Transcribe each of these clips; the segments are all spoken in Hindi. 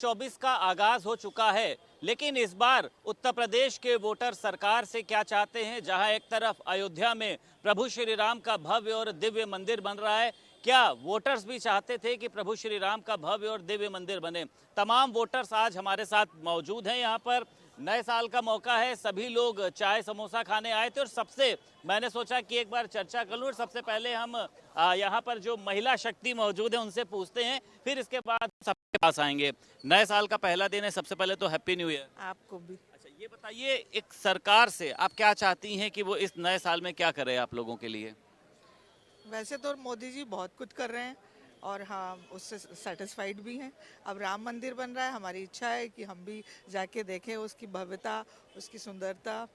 24 का आगाज हो चुका है, लेकिन इस बार उत्तर प्रदेश के वोटर सरकार से क्या चाहते हैं। जहां एक तरफ अयोध्या में प्रभु श्री राम का भव्य और दिव्य मंदिर बन रहा है, क्या वोटर्स भी चाहते थे कि प्रभु श्री राम का भव्य और दिव्य मंदिर बने। तमाम वोटर्स आज हमारे साथ मौजूद हैं। यहाँ पर नए साल का मौका है, सभी लोग चाय समोसा खाने आए थे और सबसे मैंने सोचा कि एक बार चर्चा कर लूं। और सबसे पहले हम यहाँ पर जो महिला शक्ति मौजूद है उनसे पूछते हैं, फिर इसके बाद सबके पास आएंगे। नए साल का पहला दिन है, सबसे पहले तो हैप्पी न्यू ईयर आपको भी। अच्छा, ये बताइए एक सरकार से आप क्या चाहती हैं कि वो इस नए साल में क्या करे आप लोगों के लिए। वैसे तो मोदी जी बहुत कुछ कर रहे हैं और हाँ, उससे सेटिस्फाइड भी हैं। अब राम मंदिर बन रहा है, हमारी इच्छा है कि हम भी जाके देखें उसकी भव्यता, उसकी सुंदरता।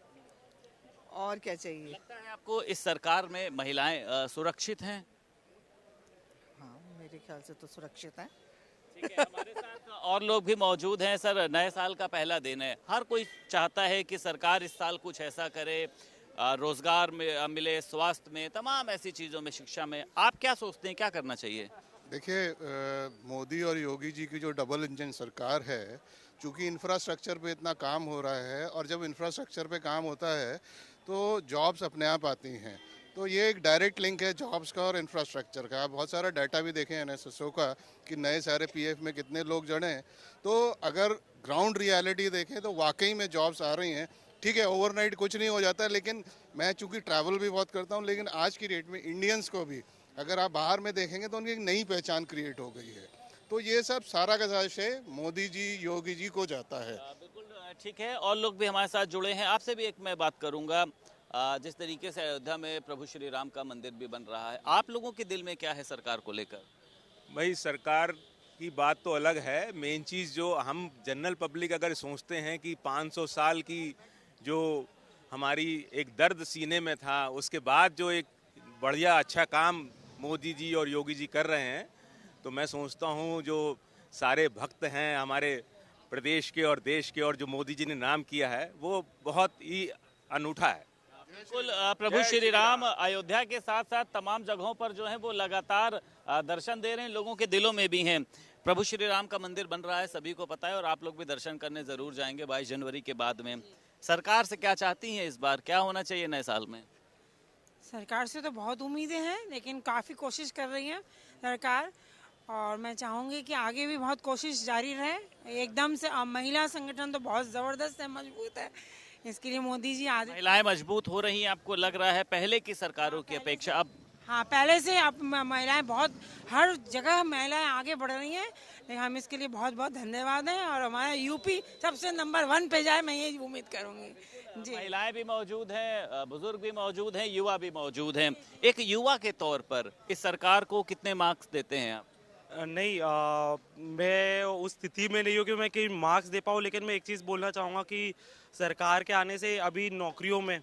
और क्या चाहिए। लगता है आपको इस सरकार में महिलाएं सुरक्षित हैं। हाँ, मेरे ख्याल से तो सुरक्षित हैं। ठीक है, हमारे साथ और लोग भी मौजूद हैं। सर, नए साल का पहला दिन है, हर कोई चाहता है कि सरकार इस साल कुछ ऐसा करे, रोजगार में मिले, स्वास्थ्य में, तमाम ऐसी चीज़ों में, शिक्षा में। आप क्या सोचते हैं, क्या करना चाहिए। देखिए, मोदी और योगी जी की जो डबल इंजन सरकार है, चूंकि इंफ्रास्ट्रक्चर पे इतना काम हो रहा है और जब इंफ्रास्ट्रक्चर पे काम होता है तो जॉब्स अपने आप आती हैं। तो ये एक डायरेक्ट लिंक है जॉब्स का और इंफ्रास्ट्रक्चर का। बहुत सारा डाटा भी देखें एनएसएसओ का कि नए सारे पीएफ में कितने लोग जुड़े हैं। तो अगर ग्राउंड रियलिटी देखें तो वाकई में जॉब्स आ रही हैं। ठीक है, ओवरनाइट कुछ नहीं हो जाता, लेकिन मैं चूंकि ट्रैवल भी बहुत करता हूँ, लेकिन आज की डेट में इंडियंस को भी अगर आप बाहर में देखेंगे तो उनकी एक नई पहचान क्रिएट हो गई है। तो ये सब सारा का सारा श्रेय मोदी जी, योगी जी को जाता है। बिल्कुल ठीक है, और लोग भी हमारे साथ जुड़े हैं। आपसे भी एक मैं बात करूंगा। जिस तरीके से अयोध्या में प्रभु श्री राम का मंदिर भी बन रहा है, आप लोगों के दिल में क्या है सरकार को लेकर। भाई, सरकार की बात तो अलग है। मेन चीज़ जो हम जनरल पब्लिक अगर सोचते हैं कि 500 साल की जो हमारी एक दर्द सीने में था, उसके बाद जो एक बढ़िया अच्छा काम मोदी जी और योगी जी कर रहे हैं, तो मैं सोचता हूँ जो सारे भक्त हैं हमारे प्रदेश के और देश के, और जो मोदी जी ने नाम किया है वो बहुत ही अनूठा है। बिल्कुल, प्रभु श्री राम अयोध्या के साथ साथ तमाम जगहों पर जो है वो लगातार दर्शन दे रहे हैं, लोगों के दिलों में भी हैं। प्रभु श्री राम का मंदिर बन रहा है, सभी को पता है, और आप लोग भी दर्शन करने जरूर जाएंगे 22 जनवरी के बाद में। सरकार से क्या चाहती हैं इस बार, क्या होना चाहिए नए साल में। सरकार से तो बहुत उम्मीदें हैं, लेकिन काफ़ी कोशिश कर रही है सरकार, और मैं चाहूँगी कि आगे भी बहुत कोशिश जारी रहे। एकदम से महिला संगठन तो बहुत ज़बरदस्त है, मजबूत है, इसके लिए मोदी जी आज महिलाएं मजबूत हो रही हैं, आपको लग रहा है पहले की सरकारों की अपेक्षा अब। हाँ, पहले से अब महिलाएं बहुत, हर जगह महिलाएं आगे बढ़ रही हैं, लेकिन हम इसके लिए बहुत बहुत धन्यवाद हैं। और हमारा यूपी सबसे नंबर 1 पे जाए, मैं ये उम्मीद करूँगी जी। महिलाएं भी मौजूद हैं, बुजुर्ग भी मौजूद हैं, युवा भी मौजूद हैं। एक युवा के तौर पर इस सरकार को कितने मार्क्स देते हैं आप। नहीं, मैं उस स्थिति में नहीं हूँ कि मैं कि मार्क्स दे पाऊँ, लेकिन मैं एक चीज़ बोलना चाहूँगा कि सरकार के आने से अभी नौकरियों में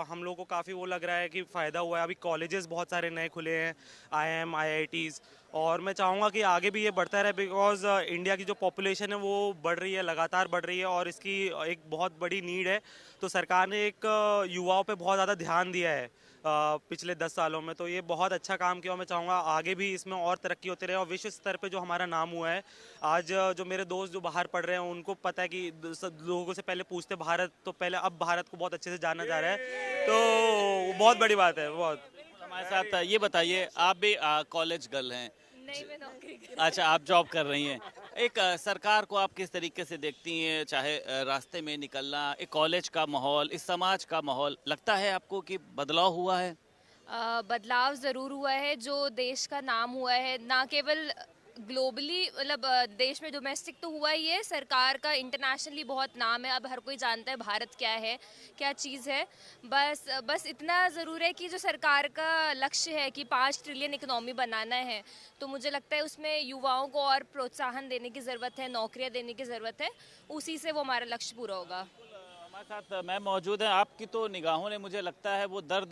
हम लोग को काफ़ी वो लग रहा है कि फ़ायदा हुआ है। अभी कॉलेजेस बहुत सारे नए खुले हैं, आईआईएम, आईआईटीज़, और मैं चाहूँगा कि आगे भी ये बढ़ता रहे, बिकॉज इंडिया की जो पॉपुलेशन है वो बढ़ रही है, लगातार बढ़ रही है, और इसकी एक बहुत बड़ी नीड है। तो सरकार ने एक युवाओं पे बहुत ज़्यादा ध्यान दिया है पिछले 10 सालों में, तो ये बहुत अच्छा काम किया। और मैं चाहूँगा आगे भी इसमें और तरक्की होती रहे, और विश्व स्तर पे जो हमारा नाम हुआ है आज, जो मेरे दोस्त जो बाहर पढ़ रहे हैं उनको पता है कि लोगों से पहले पूछते भारत, तो पहले अब भारत को बहुत अच्छे से जाना जा रहा है, तो बहुत बड़ी बात है। बहुत हमारे साथ ये बताइए, आप भी कॉलेज गर्ल हैं। नहीं, मैं नौकरी कर अच्छा, आप जॉब कर रही हैं। एक सरकार को आप किस तरीके से देखती हैं, चाहे रास्ते में निकलना, एक कॉलेज का माहौल, इस समाज का माहौल, लगता है आपको कि बदलाव हुआ है। बदलाव ज़रूर हुआ है। जो देश का नाम हुआ है, ना केवल ग्लोबली, मतलब देश में डोमेस्टिक तो हुआ ही है, सरकार का इंटरनेशनली बहुत नाम है। अब हर कोई जानता है भारत क्या है, क्या चीज़ है। बस इतना ज़रूर है कि जो सरकार का लक्ष्य है कि 5 ट्रिलियन इकोनॉमी बनाना है, तो मुझे लगता है उसमें युवाओं को और प्रोत्साहन देने की ज़रूरत है, नौकरियां देने की ज़रूरत है, उसी से वो हमारा लक्ष्य पूरा होगा। हमारे साथ मैं मौजूद है, आपकी तो निगाहों ने मुझे लगता है वो दर्द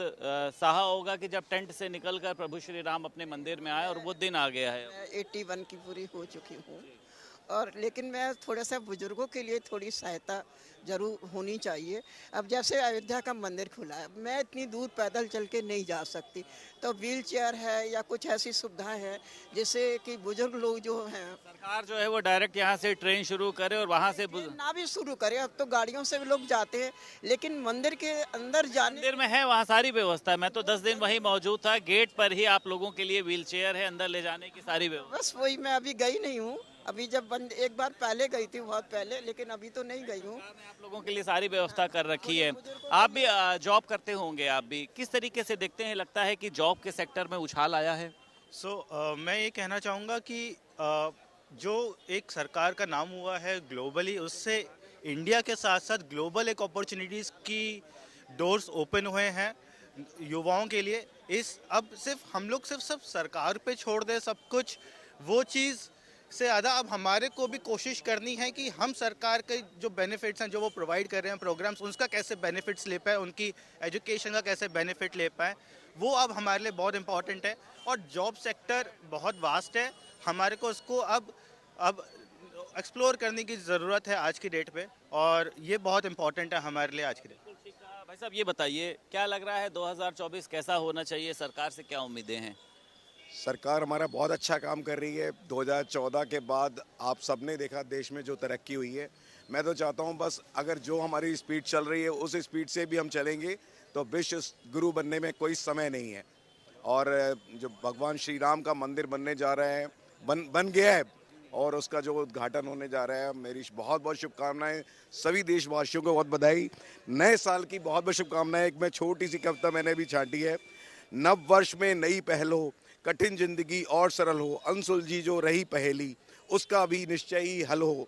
सहा होगा कि जब टेंट से निकलकर प्रभु श्री राम अपने मंदिर में आए और वो दिन आ गया है। मैं 81 की पूरी हो चुकी हूँ और लेकिन मैं थोड़ा सा बुजुर्गों के लिए थोड़ी सहायता जरूर होनी चाहिए। अब जैसे अयोध्या का मंदिर खुला है, मैं इतनी दूर पैदल चल के नहीं जा सकती, तो व्हील चेयर है या कुछ ऐसी सुविधाएं हैं जिससे कि बुजुर्ग लोग जो हैं सरकार जो है वो डायरेक्ट यहाँ से ट्रेन शुरू करे और वहाँ से ना भी शुरू करें। अब तो गाड़ियों से भी लोग जाते हैं, लेकिन मंदिर के अंदर जाने मंदिर में है वहाँ सारी व्यवस्था है। मैं तो 10 दिन वहीं मौजूद था, गेट पर ही आप लोगों के लिए व्हील चेयर है, अंदर ले जाने की सारी व्यवस्था। बस वही, मैं अभी गई नहीं हूँ, अभी जब बंद एक बार पहले गई थी, बहुत पहले, लेकिन अभी तो नहीं गई हूँ। आप लोगों के लिए सारी व्यवस्था कर रखी है। आप भी जॉब करते होंगे, आप भी किस तरीके से देखते हैं? लगता है कि जॉब के सेक्टर में उछाल आया है? मैं ये कहना चाहूँगा कि जो एक सरकार का नाम हुआ है ग्लोबली, उससे इंडिया के साथ साथ ग्लोबल एक अपॉर्चुनिटीज़ की डोर्स ओपन हुए हैं युवाओं के लिए। इस अब सिर्फ हम लोग सिर्फ सरकार पे छोड़ दें सब कुछ, वो चीज़ से ज़्यादा अब हमारे को भी कोशिश करनी है कि हम सरकार के जो बेनिफिट्स हैं जो वो प्रोवाइड कर रहे हैं प्रोग्राम्स, उसका कैसे बेनिफिट्स ले पाए, उनकी एजुकेशन का कैसे बेनिफिट ले पाए, वो अब हमारे लिए बहुत इंपॉर्टेंट है। और जॉब सेक्टर बहुत वास्ट है, हमारे को उसको अब एक्सप्लोर करने की ज़रूरत है आज की डेट पे, और ये बहुत इंपॉर्टेंट है हमारे लिए आज की डेट। भाई साहब ये बताइए, क्या लग रहा है 2024 कैसा होना चाहिए? सरकार से क्या उम्मीदें हैं? सरकार हमारा बहुत अच्छा काम कर रही है। 2014 के बाद आप सबने देखा देश में जो तरक्की हुई है। मैं तो चाहता हूं बस अगर जो हमारी स्पीड चल रही है उस स्पीड से भी हम चलेंगे तो विश्व गुरु बनने में कोई समय नहीं है। और जो भगवान श्री राम का मंदिर बनने जा रहा है, बन गया है, और उसका जो उद्घाटन होने जा रहा है, मेरी बहुत बहुत शुभकामनाएं। सभी देशवासियों को बहुत बधाई। नए साल की बहुत बहुत शुभकामनाएं। एक मैं छोटी सी कविता मैंने भी छांटी है। नव वर्ष में नई पहल हो, कठिन जिंदगी और सरल हो, अनसुलझी जो रही पहेली उसका भी निश्चय ही हल हो।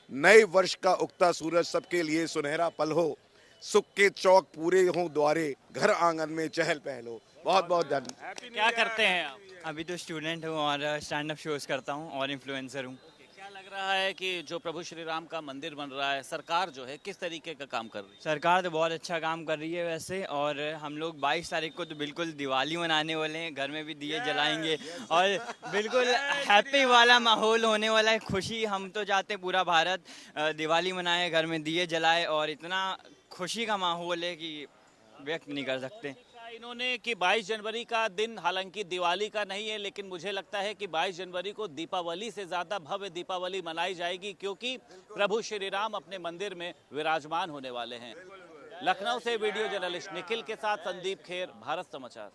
नए वर्ष का उगता सूरज सबके लिए सुनहरा पल हो, सुख के चौक पूरे हों द्वारे, घर आंगन में चहल पहल हो। बहुत बहुत धन्यवाद। क्या करते हैं आप? अभी तो स्टूडेंट हूँ और स्टैंड अप शोज करता हूँ और इन्फ्लुएंसर हूँ। क्या लग रहा है कि जो प्रभु श्री राम का मंदिर बन रहा है, सरकार जो है किस तरीके का काम कर रही है? सरकार तो बहुत अच्छा काम कर रही है वैसे, और हम लोग 22 तारीख को तो बिल्कुल दिवाली मनाने वाले हैं, घर में भी दिए जलाएंगे और बिल्कुल हैप्पी वाला माहौल होने वाला है। खुशी, हम तो चाहते हैं पूरा भारत दिवाली मनाए, घर में दिए जलाए, और इतना खुशी का माहौल है कि व्यक्त नहीं कर सकते। इन्होंने कि 22 जनवरी का दिन हालांकि दिवाली का नहीं है, लेकिन मुझे लगता है कि 22 जनवरी को दीपावली से ज़्यादा भव्य दीपावली मनाई जाएगी, क्योंकि प्रभु श्री राम अपने मंदिर में विराजमान होने वाले हैं। लखनऊ से वीडियो जर्नलिस्ट निखिल के साथ संदीप खेर, भारत समाचार।